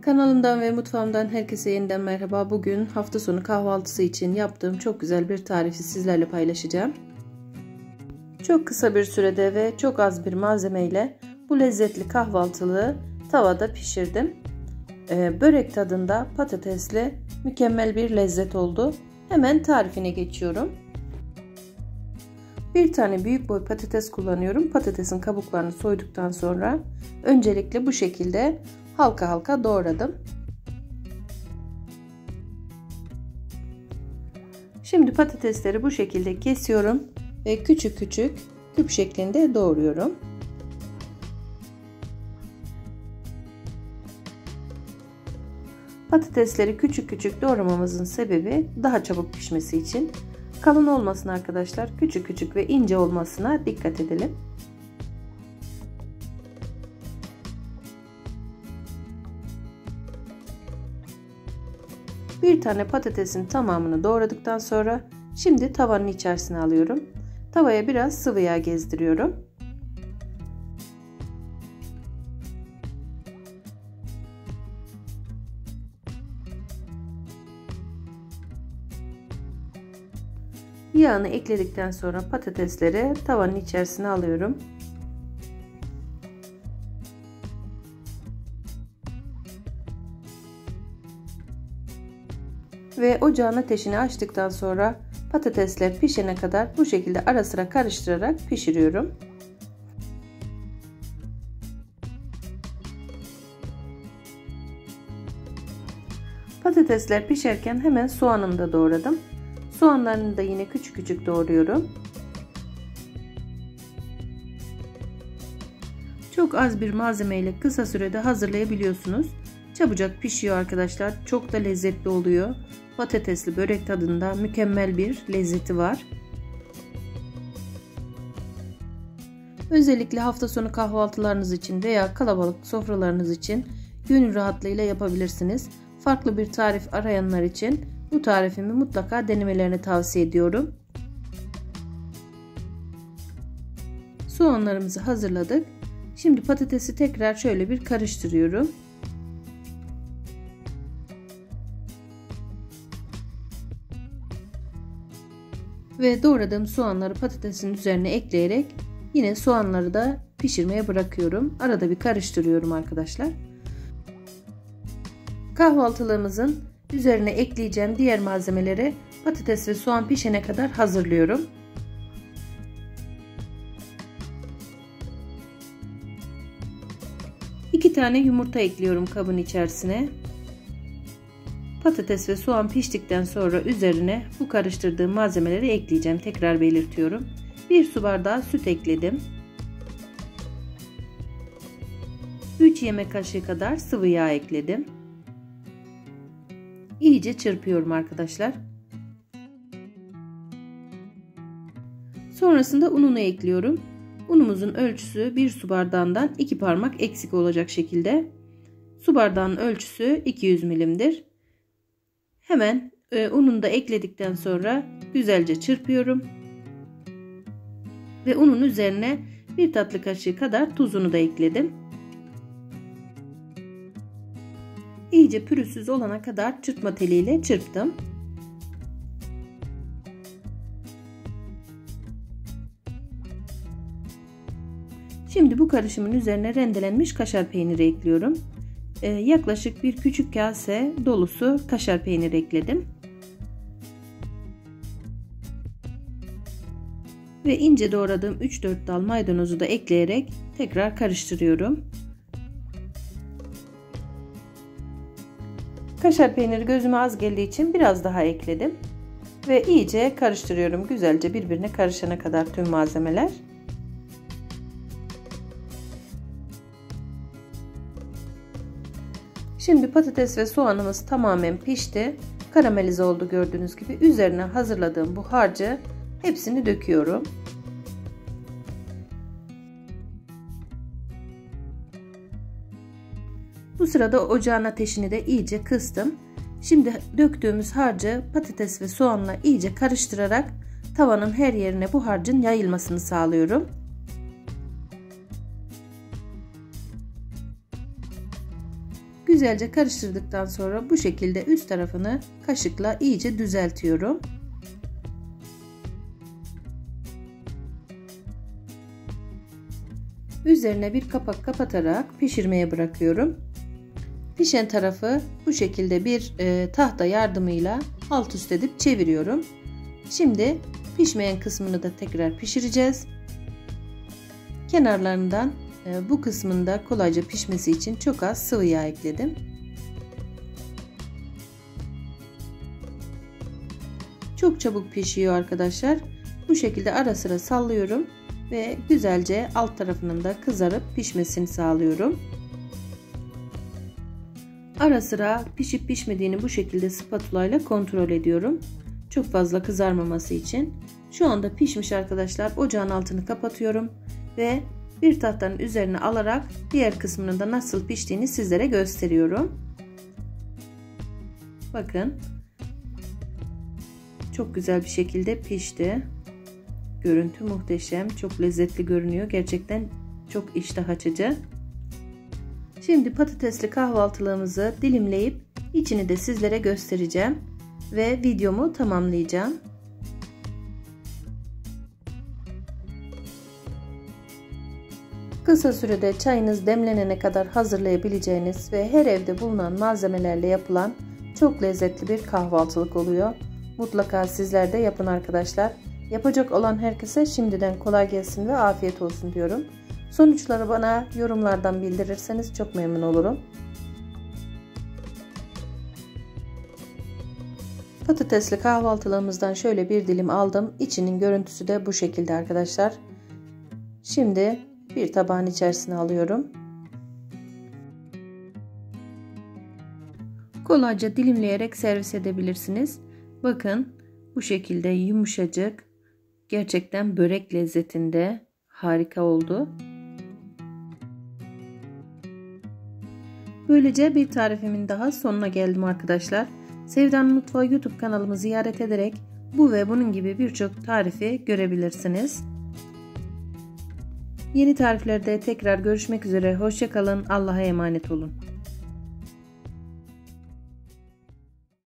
Kanalımdan ve mutfağımdan herkese yeniden merhaba. Bugün hafta sonu kahvaltısı için yaptığım çok güzel bir tarifi sizlerle paylaşacağım. Çok kısa bir sürede ve çok az bir malzemeyle bu lezzetli kahvaltılığı tavada pişirdim. Börek tadında patatesli mükemmel bir lezzet oldu. Hemen tarifine geçiyorum. Bir tane büyük boy patates kullanıyorum. Patatesin kabuklarını soyduktan sonra öncelikle bu şekilde halka halka doğradım. Şimdi patatesleri bu şekilde kesiyorum ve küçük küçük küp şeklinde doğruyorum. Patatesleri küçük küçük doğramamızın sebebi daha çabuk pişmesi için. Kalın olmasın arkadaşlar. Küçük küçük ve ince olmasına dikkat edelim. Bir tane patatesin tamamını doğradıktan sonra şimdi tavanın içerisine alıyorum. Tavaya biraz sıvı yağ gezdiriyorum. Yağını ekledikten sonra patatesleri tavanın içerisine alıyorum. Ve ocağın ateşini açtıktan sonra patatesler pişene kadar bu şekilde ara sıra karıştırarak pişiriyorum. Patatesler pişerken hemen soğanımı da doğradım. Soğanlarını da yine küçük küçük doğruyorum. Çok az bir malzemeyle kısa sürede hazırlayabiliyorsunuz. Çabucak pişiyor arkadaşlar. Çok da lezzetli oluyor. Patatesli börek tadında mükemmel bir lezzeti var. Özellikle hafta sonu kahvaltılarınız için veya kalabalık sofralarınız için gönül rahatlığıyla yapabilirsiniz. Farklı bir tarif arayanlar için bu tarifimi mutlaka denemelerini tavsiye ediyorum. Soğanlarımızı hazırladık. Şimdi patatesi tekrar şöyle bir karıştırıyorum. Ve doğradığım soğanları patatesin üzerine ekleyerek yine soğanları da pişirmeye bırakıyorum. Arada bir karıştırıyorum arkadaşlar. Kahvaltılığımızın üzerine ekleyeceğim diğer malzemeleri patates ve soğan pişene kadar hazırlıyorum. İki tane yumurta ekliyorum kabın içerisine. Patates ve soğan piştikten sonra üzerine bu karıştırdığım malzemeleri ekleyeceğim. Tekrar belirtiyorum. 1 su bardağı süt ekledim. 3 yemek kaşığı kadar sıvı yağ ekledim. İyice çırpıyorum arkadaşlar. Sonrasında ununu ekliyorum. Unumuzun ölçüsü 1 su bardağından 2 parmak eksik olacak şekilde. Su bardağının ölçüsü 200 milimdir. Hemen ununu da ekledikten sonra güzelce çırpıyorum. Ve unun üzerine 1 tatlı kaşığı kadar tuzunu da ekledim. İyice pürüzsüz olana kadar çırpma teliyle çırptım. Şimdi bu karışımın üzerine rendelenmiş kaşar peyniri ekliyorum. Yaklaşık bir küçük kase dolusu kaşar peyniri ekledim. Ve ince doğradığım 3-4 dal maydanozu da ekleyerek tekrar karıştırıyorum. Kaşar peyniri gözüme az geldiği için biraz daha ekledim. Ve iyice karıştırıyorum. Güzelce birbirine karışana kadar tüm malzemeler. Şimdi patates ve soğanımız tamamen pişti. Karamelize oldu gördüğünüz gibi. Üzerine hazırladığım bu harcı hepsini döküyorum. Bu sırada ocağın ateşini de iyice kıstım. Şimdi döktüğümüz harcı patates ve soğanla iyice karıştırarak tavanın her yerine bu harcın yayılmasını sağlıyorum. Güzelce karıştırdıktan sonra bu şekilde üst tarafını kaşıkla iyice düzeltiyorum. Üzerine bir kapak kapatarak pişirmeye bırakıyorum. Pişen tarafı bu şekilde bir tahta yardımıyla alt üst edip çeviriyorum. Şimdi pişmeyen kısmını da tekrar pişireceğiz. Kenarlarından bu kısmında kolayca pişmesi için çok az sıvı yağ ekledim. Çok çabuk pişiyor arkadaşlar. Bu şekilde ara sıra sallıyorum ve güzelce alt tarafının da kızarıp pişmesini sağlıyorum. Ara sıra pişip pişmediğini bu şekilde spatula ile kontrol ediyorum. Çok fazla kızarmaması için. Şu anda pişmiş arkadaşlar. Ocağın altını kapatıyorum ve bir tahtanın üzerine alarak diğer kısmının da nasıl piştiğini sizlere gösteriyorum. Bakın. Çok güzel bir şekilde pişti. Görüntü muhteşem. Çok lezzetli görünüyor. Gerçekten çok iştah açıcı. Şimdi patatesli kahvaltılığımızı dilimleyip içini de sizlere göstereceğim ve videomu tamamlayacağım. Kısa sürede çayınız demlenene kadar hazırlayabileceğiniz ve her evde bulunan malzemelerle yapılan çok lezzetli bir kahvaltılık oluyor. Mutlaka sizler de yapın arkadaşlar. Yapacak olan herkese şimdiden kolay gelsin ve afiyet olsun diyorum. Sonuçları bana yorumlardan bildirirseniz çok memnun olurum. Patatesli kahvaltılığımızdan şöyle bir dilim aldım. İçinin görüntüsü de bu şekilde arkadaşlar. Şimdi bir tabağın içerisine alıyorum. Kolayca dilimleyerek servis edebilirsiniz. Bakın bu şekilde yumuşacık. Gerçekten börek lezzetinde harika oldu. Böylece bir tarifimin daha sonuna geldim arkadaşlar. Sevda'nın Mutfağı YouTube kanalımı ziyaret ederek bu ve bunun gibi birçok tarifi görebilirsiniz. Yeni tariflerde tekrar görüşmek üzere. Hoşça kalın. Allah'a emanet olun.